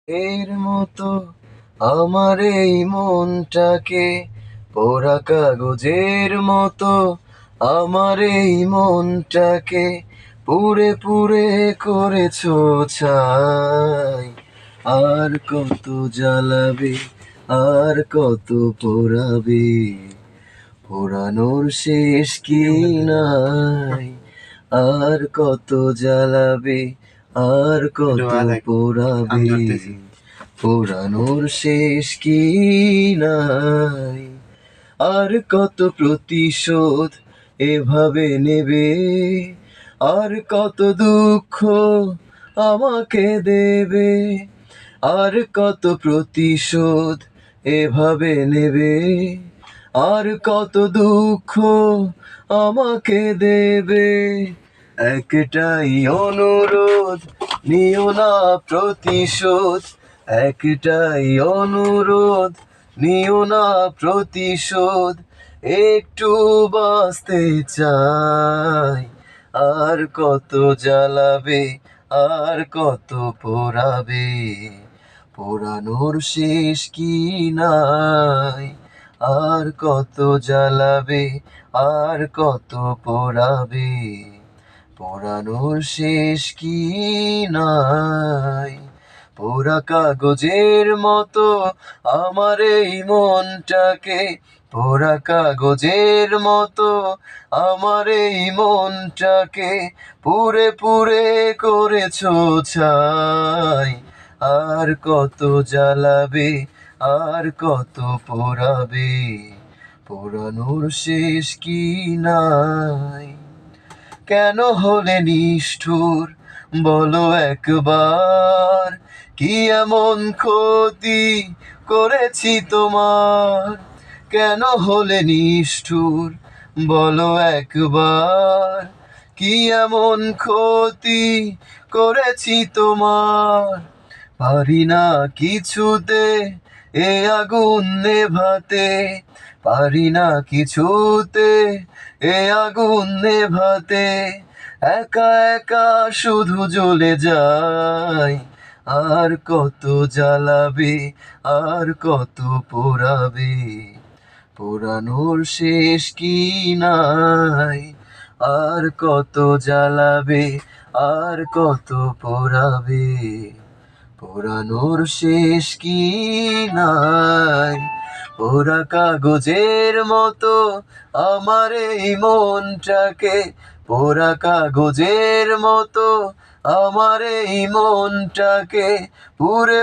এর মতো আমার এই মনটাকে, পোড়া কাগজের মতো আমার এই মনটাকে পুড়ে পুড়ে করেছো ছাই। আর কত জ্বালাবে, আর কত পোড়াবে, পোড়ানোর শেষ কি নাই। আর কত জ্বালাবে, আর কত পোড়াবে, পোড়ানোর শেষ কি নাই। আর কত প্রতিশোধ এভাবে নেবে, আর কত দুঃখ আমাকে দেবে। আর কত প্রতিশোধ এভাবে নেবে, আর কত দুঃখ আমাকে দেবে। একটাই অনুরোধ, নিও না প্রতিশোধ। একটাই অনুরোধ, নিও না প্রতিশোধ। একটু বাঁচতে চাই। আর কত জ্বালাবে, আর কত পোড়াবে, পোড়ানোর শেষ কি নাই। আর কত জ্বালাবে, আর কত পোড়াবে, পোড়ানোর শেষ কি নাই। পোড়া কাগজের মতো আমার এই মনটাকে, পোড়া কাগজের মতো আমার এই মনটাকে পুড়ে পুড়ে করেছো ছাই। আর কত জ্বালাবে, আর কত পোড়াবে, পোড়ানোর শেষ কি নাই। কেন হলে নিষ্ঠুর বলো একবার, কি এমন ক্ষতি করেছি তোমার। কেন হলে নিষ্ঠুর বলো একবার, কি এমন ক্ষতি করেছি তোমার। পারি না কিছুতে এ আগুন নেভাতে, পারি না কিছুতে এ আগুন নেভাতে। একা একা শুধু জ্বলে যায়। আর কত জ্বালাবে, আর কত পোড়াবে, পোড়ানোর শেষ কি নাই। আর কত জ্বালাবে, আর কত পোড়াবে, পোড়ানোর শেষ কি নাই। পোড়া কাগজের মতো আমার এই মনটাকে, পোড়া কাগজের মতো আমার এই মনটাকে পুরে